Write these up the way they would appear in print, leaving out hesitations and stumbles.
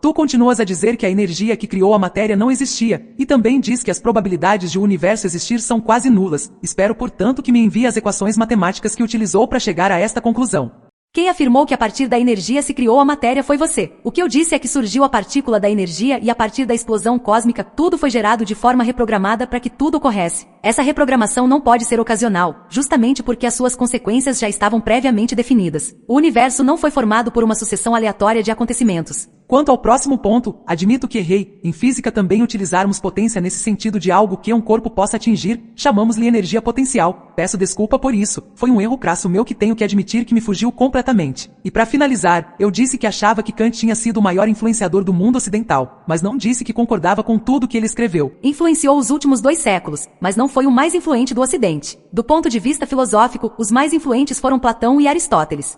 Tu continuas a dizer que a energia que criou a matéria não existia, e também diz que as probabilidades de o universo existir são quase nulas. Espero, portanto, que me envie as equações matemáticas que utilizou para chegar a esta conclusão. Quem afirmou que a partir da energia se criou a matéria foi você. O que eu disse é que surgiu a partícula da energia e a partir da explosão cósmica tudo foi gerado de forma reprogramada para que tudo ocorresse. Essa reprogramação não pode ser ocasional, justamente porque as suas consequências já estavam previamente definidas. O universo não foi formado por uma sucessão aleatória de acontecimentos. Quanto ao próximo ponto, admito que errei. Em física também utilizarmos potência nesse sentido de algo que um corpo possa atingir, chamamos-lhe energia potencial. Peço desculpa por isso, foi um erro crasso meu que tenho que admitir que me fugiu completamente. E para finalizar, eu disse que achava que Kant tinha sido o maior influenciador do mundo ocidental, mas não disse que concordava com tudo que ele escreveu. Influenciou os últimos 2 séculos, mas não foi o mais influente do Ocidente. Do ponto de vista filosófico, os mais influentes foram Platão e Aristóteles.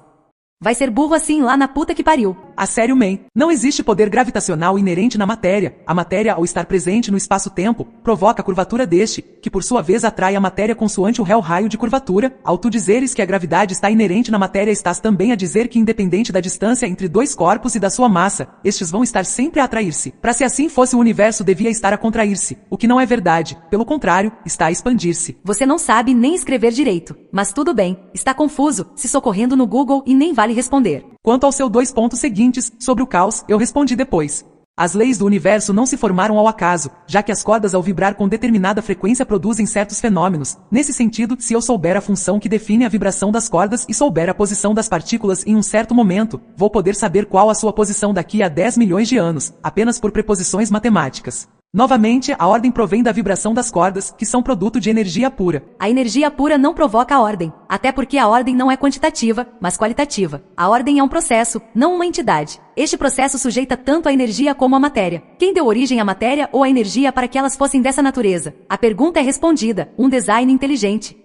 Vai ser burro assim lá na puta que pariu. A sério, man. Não existe poder gravitacional inerente na matéria. A matéria, ao estar presente no espaço-tempo, provoca a curvatura deste, que por sua vez atrai a matéria consoante o réu raio de curvatura. Ao tu dizeres que a gravidade está inerente na matéria, estás também a dizer que independente da distância entre 2 corpos e da sua massa, estes vão estar sempre a atrair-se. Para se assim fosse o universo devia estar a contrair-se, o que não é verdade. Pelo contrário, está a expandir-se. Você não sabe nem escrever direito. Mas tudo bem, está confuso, se socorrendo no Google e nem vale responder. Quanto aos seus 2 pontos seguintes, sobre o caos, eu respondi depois. As leis do universo não se formaram ao acaso, já que as cordas ao vibrar com determinada frequência produzem certos fenômenos. Nesse sentido, se eu souber a função que define a vibração das cordas e souber a posição das partículas em um certo momento, vou poder saber qual a sua posição daqui a 10 milhões de anos, apenas por preposições matemáticas. Novamente, a ordem provém da vibração das cordas, que são produto de energia pura. A energia pura não provoca a ordem, até porque a ordem não é quantitativa, mas qualitativa. A ordem é um processo, não uma entidade. Este processo sujeita tanto a energia como a matéria. Quem deu origem à matéria ou à energia para que elas fossem dessa natureza? A pergunta é respondida, um design inteligente.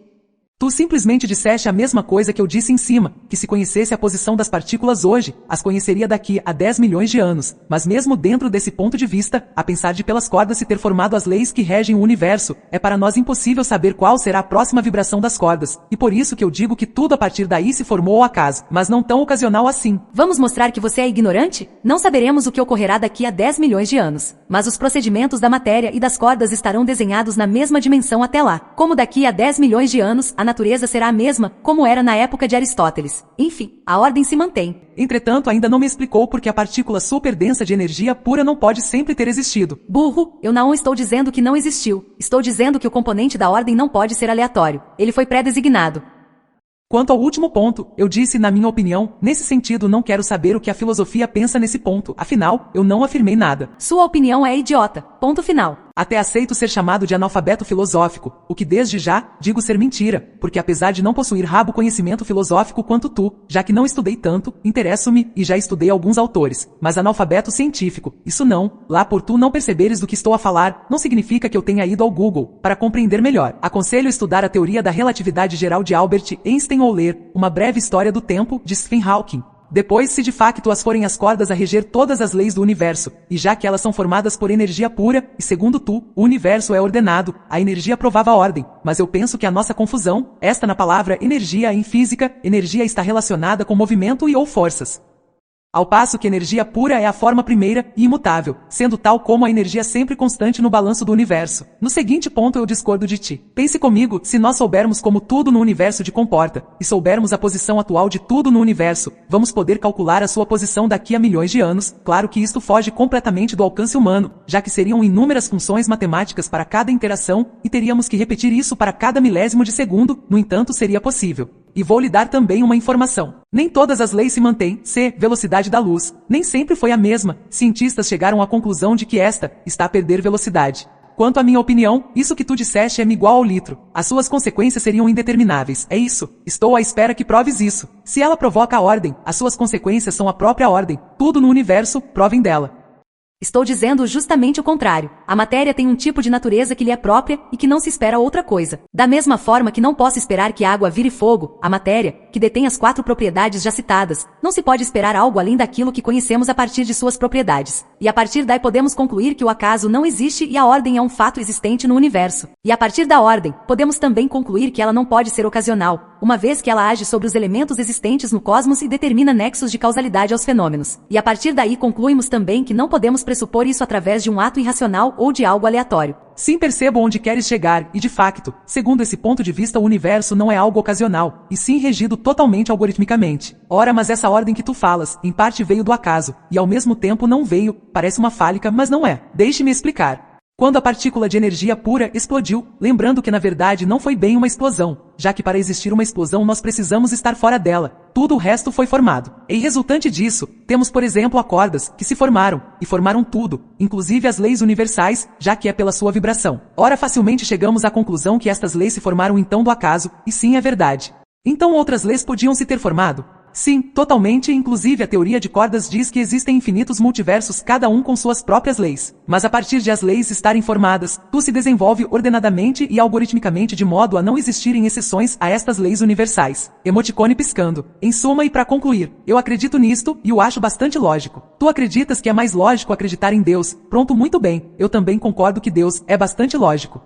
Tu simplesmente disseste a mesma coisa que eu disse em cima, que se conhecesse a posição das partículas hoje, as conheceria daqui a 10 milhões de anos. Mas mesmo dentro desse ponto de vista, a pensar de pelas cordas se ter formado as leis que regem o universo, é para nós impossível saber qual será a próxima vibração das cordas. E por isso que eu digo que tudo a partir daí se formou ao acaso, mas não tão ocasional assim. Vamos mostrar que você é ignorante? Não saberemos o que ocorrerá daqui a 10 milhões de anos. Mas os procedimentos da matéria e das cordas estarão desenhados na mesma dimensão até lá. Como daqui a 10 milhões de anos, a natureza será a mesma, como era na época de Aristóteles. Enfim, a ordem se mantém. Entretanto, ainda não me explicou porque a partícula superdensa de energia pura não pode sempre ter existido. Burro, eu não estou dizendo que não existiu. Estou dizendo que o componente da ordem não pode ser aleatório. Ele foi pré-designado. Quanto ao último ponto, eu disse na minha opinião, nesse sentido não quero saber o que a filosofia pensa nesse ponto, afinal, eu não afirmei nada. Sua opinião é idiota. Ponto final. Até aceito ser chamado de analfabeto filosófico, o que desde já, digo ser mentira, porque apesar de não possuir rabo conhecimento filosófico quanto tu, já que não estudei tanto, interesso-me e já estudei alguns autores, mas analfabeto científico, isso não, lá por tu não perceberes do que estou a falar, não significa que eu tenha ido ao Google, para compreender melhor. Aconselho estudar a teoria da relatividade geral de Albert Einstein ou ler Uma Breve História do Tempo, de Stephen Hawking. Depois, se de facto as forem as cordas a reger todas as leis do universo, e já que elas são formadas por energia pura, e segundo tu, o universo é ordenado, a energia provava a ordem, mas eu penso que a nossa confusão, esta na palavra energia em física, energia está relacionada com movimento e ou forças. Ao passo que energia pura é a forma primeira e imutável, sendo tal como a energia sempre constante no balanço do universo. No seguinte ponto eu discordo de ti. Pense comigo, se nós soubermos como tudo no universo de comporta, e soubermos a posição atual de tudo no universo, vamos poder calcular a sua posição daqui a milhões de anos. Claro que isto foge completamente do alcance humano, já que seriam inúmeras funções matemáticas para cada interação, e teríamos que repetir isso para cada milésimo de segundo, no entanto seria possível. E vou lhe dar também uma informação. Nem todas as leis se mantêm. Velocidade da luz. Nem sempre foi a mesma. Cientistas chegaram à conclusão de que esta está a perder velocidade. Quanto à minha opinião, isso que tu disseste é igual ao litro. As suas consequências seriam indetermináveis. É isso. Estou à espera que proves isso. Se ela provoca a ordem, as suas consequências são a própria ordem. Tudo no universo provém dela. Estou dizendo justamente o contrário. A matéria tem um tipo de natureza que lhe é própria e que não se espera outra coisa. Da mesma forma que não posso esperar que a água vire fogo, a matéria, que detém as 4 propriedades já citadas, não se pode esperar algo além daquilo que conhecemos a partir de suas propriedades. E a partir daí podemos concluir que o acaso não existe e a ordem é um fato existente no universo. E a partir da ordem, podemos também concluir que ela não pode ser ocasional, uma vez que ela age sobre os elementos existentes no cosmos e determina nexos de causalidade aos fenômenos. E a partir daí concluímos também que não podemos pressupor isso através de um ato irracional ou de algo aleatório. Sim, percebo onde queres chegar, e de facto, segundo esse ponto de vista, o universo não é algo ocasional, e sim regido totalmente algoritmicamente. Ora, mas essa ordem que tu falas, em parte veio do acaso, e ao mesmo tempo não veio, parece uma fálica, mas não é. Deixe-me explicar. Quando a partícula de energia pura explodiu, lembrando que na verdade não foi bem uma explosão, já que para existir uma explosão nós precisamos estar fora dela, tudo o resto foi formado. E resultante disso, temos por exemplo cordas, que se formaram, e formaram tudo, inclusive as leis universais, já que é pela sua vibração. Ora, facilmente chegamos à conclusão que estas leis se formaram então do acaso, e sim é verdade. Então outras leis podiam se ter formado? Sim, totalmente, inclusive a teoria de cordas diz que existem infinitos multiversos, cada um com suas próprias leis. Mas a partir de as leis estarem formadas, tudo se desenvolve ordenadamente e algoritmicamente de modo a não existirem exceções a estas leis universais. Emoticone piscando. Em suma e para concluir, eu acredito nisto e o acho bastante lógico. Tu acreditas que é mais lógico acreditar em Deus? Pronto, muito bem, eu também concordo que Deus é bastante lógico.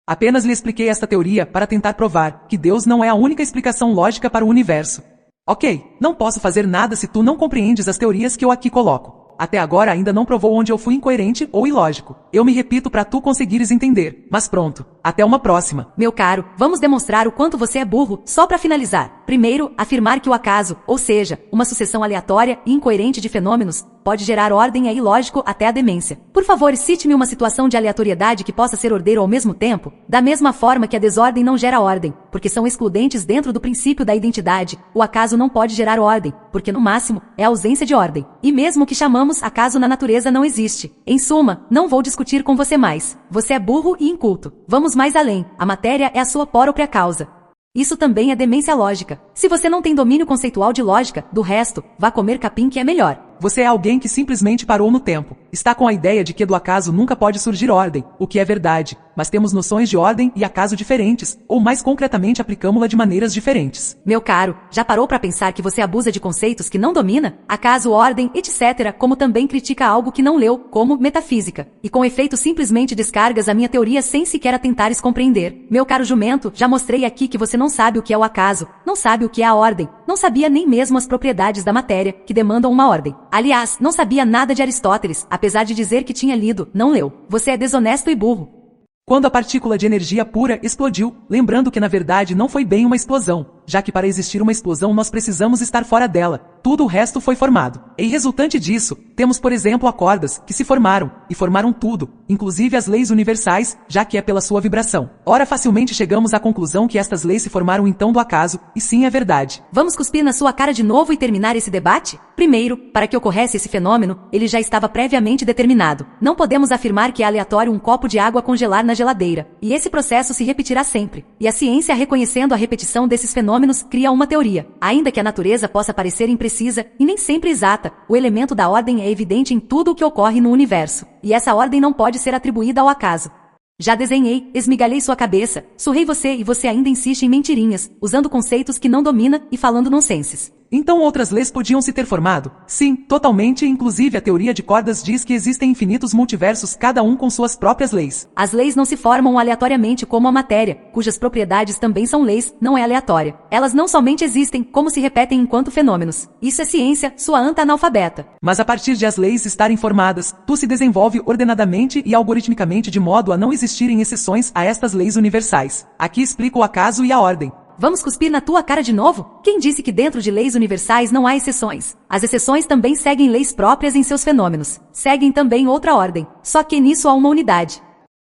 Apenas lhe expliquei esta teoria para tentar provar que Deus não é a única explicação lógica para o universo. Ok, não posso fazer nada se tu não compreendes as teorias que eu aqui coloco. Até agora ainda não provou onde eu fui incoerente ou ilógico. Eu me repito para tu conseguires entender. Mas pronto, até uma próxima. Meu caro, vamos demonstrar o quanto você é burro, só para finalizar. Primeiro, afirmar que o acaso, ou seja, uma sucessão aleatória e incoerente de fenômenos, pode gerar ordem é ilógico até a demência. Por favor, cite-me uma situação de aleatoriedade que possa ser ordeiro ao mesmo tempo, da mesma forma que a desordem não gera ordem, porque são excludentes dentro do princípio da identidade. O acaso não pode gerar ordem, porque no máximo, é ausência de ordem. E mesmo o que chamamos acaso na natureza não existe. Em suma, não vou discutir com você mais. Você é burro e inculto. Vamos mais além. A matéria é a sua própria causa. Isso também é demência lógica. Se você não tem domínio conceitual de lógica, do resto, vá comer capim que é melhor. Você é alguém que simplesmente parou no tempo. Está com a ideia de que do acaso nunca pode surgir ordem, o que é verdade, mas temos noções de ordem e acaso diferentes, ou mais concretamente aplicamos-la de maneiras diferentes. Meu caro, já parou para pensar que você abusa de conceitos que não domina? Acaso, ordem, etc., como também critica algo que não leu, como metafísica. E com efeito simplesmente descargas a minha teoria sem sequer tentares compreender. Meu caro jumento, já mostrei aqui que você não sabe o que é o acaso, não sabe o que é a ordem, não sabia nem mesmo as propriedades da matéria, que demandam uma ordem. Aliás, não sabia nada de Aristóteles, apesar de dizer que tinha lido, não leu. Você é desonesto e burro. Quando a partícula de energia pura explodiu, lembrando que na verdade não foi bem uma explosão, já que para existir uma explosão nós precisamos estar fora dela, tudo o resto foi formado. E resultante disso, temos por exemplo cordas, que se formaram, e formaram tudo, inclusive as leis universais, já que é pela sua vibração. Ora, facilmente chegamos à conclusão que estas leis se formaram então do acaso, e sim é verdade. Vamos cuspir na sua cara de novo e terminar esse debate? Primeiro, para que ocorresse esse fenômeno, ele já estava previamente determinado. Não podemos afirmar que é aleatório um copo de água congelar na geladeira, e esse processo se repetirá sempre. E a ciência, reconhecendo a repetição desses fenômenos, cria uma teoria. Ainda que a natureza possa parecer imprecisa e nem sempre exata, o elemento da ordem é evidente em tudo o que ocorre no universo, e essa ordem não pode ser atribuída ao acaso. Já desenhei, esmigalhei sua cabeça, surrei você e você ainda insiste em mentirinhas, usando conceitos que não domina e falando nonsenses. Então outras leis podiam se ter formado? Sim, totalmente, inclusive a teoria de cordas diz que existem infinitos multiversos, cada um com suas próprias leis. As leis não se formam aleatoriamente como a matéria, cujas propriedades também são leis, não é aleatória. Elas não somente existem, como se repetem enquanto fenômenos. Isso é ciência, sua anta analfabeta. Mas a partir de as leis estarem formadas, tudo se desenvolve ordenadamente e algoritmicamente de modo a não existirem exceções a estas leis universais. Aqui explico o acaso e a ordem. Vamos cuspir na tua cara de novo? Quem disse que dentro de leis universais não há exceções? As exceções também seguem leis próprias em seus fenômenos. Seguem também outra ordem. Só que nisso há uma unidade.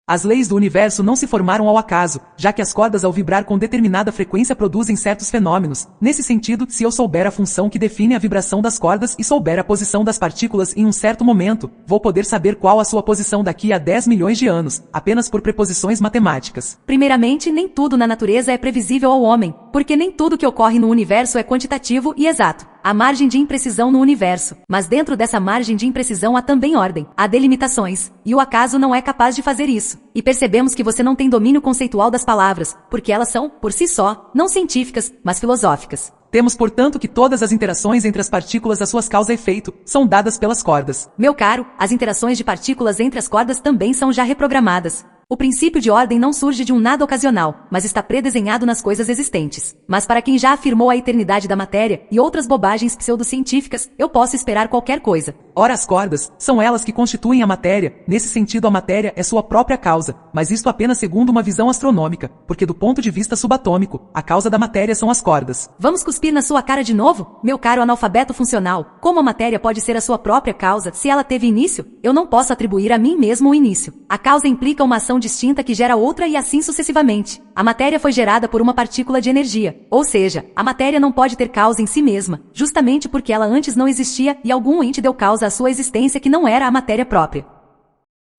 As leis do universo não se formaram ao acaso, já que as cordas ao vibrar com determinada frequência produzem certos fenômenos. Nesse sentido, se eu souber a função que define a vibração das cordas e souber a posição das partículas em um certo momento, vou poder saber qual a sua posição daqui a 10 milhões de anos, apenas por preposições matemáticas. Primeiramente, nem tudo na natureza é previsível ao homem, porque nem tudo que ocorre no universo é quantitativo e exato. Há margem de imprecisão no universo, mas dentro dessa margem de imprecisão há também ordem, há delimitações, e o acaso não é capaz de fazer isso. E percebemos que você não tem domínio conceitual das palavras, porque elas são, por si só, não científicas, mas filosóficas. Temos portanto que todas as interações entre as partículas das suas causa e efeito são dadas pelas cordas. Meu caro, as interações de partículas entre as cordas também são já reprogramadas. O princípio de ordem não surge de um nada ocasional, mas está predesenhado nas coisas existentes. Mas para quem já afirmou a eternidade da matéria e outras bobagens pseudocientíficas, eu posso esperar qualquer coisa. Ora, as cordas são elas que constituem a matéria, nesse sentido a matéria é sua própria causa, mas isto apenas segundo uma visão astronômica, porque do ponto de vista subatômico, a causa da matéria são as cordas. Vamos cuspir na sua cara de novo? Meu caro analfabeto funcional, como a matéria pode ser a sua própria causa se ela teve início? Eu não posso atribuir a mim mesmo o início. A causa implica uma ação distinta que gera outra e assim sucessivamente. A matéria foi gerada por uma partícula de energia, ou seja, a matéria não pode ter causa em si mesma, justamente porque ela antes não existia e algum ente deu causa à sua existência que não era a matéria própria.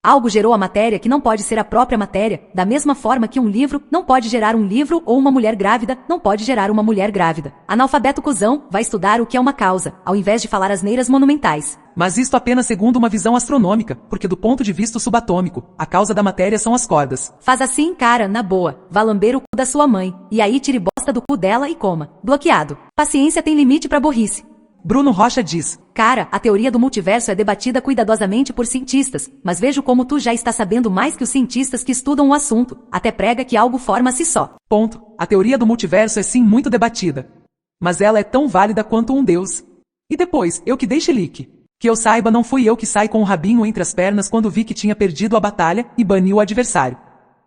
Algo gerou a matéria que não pode ser a própria matéria, da mesma forma que um livro não pode gerar um livro ou uma mulher grávida não pode gerar uma mulher grávida. Analfabeto cuzão vai estudar o que é uma causa, ao invés de falar asneiras monumentais. Mas isto apenas segundo uma visão astronômica, porque do ponto de vista subatômico, a causa da matéria são as cordas. Faz assim, cara, na boa. Vá lamber o cu da sua mãe, e aí tire bosta do cu dela e coma. Bloqueado. Paciência tem limite pra burrice. Bruno Rocha diz: Cara, a teoria do multiverso é debatida cuidadosamente por cientistas, mas vejo como tu já está sabendo mais que os cientistas que estudam o assunto, até prega que algo forma a si só. Ponto. A teoria do multiverso é sim muito debatida. Mas ela é tão válida quanto um deus. E depois, eu que dei chilique. Que eu saiba, não fui eu que saí com o rabinho entre as pernas quando vi que tinha perdido a batalha e bani o adversário.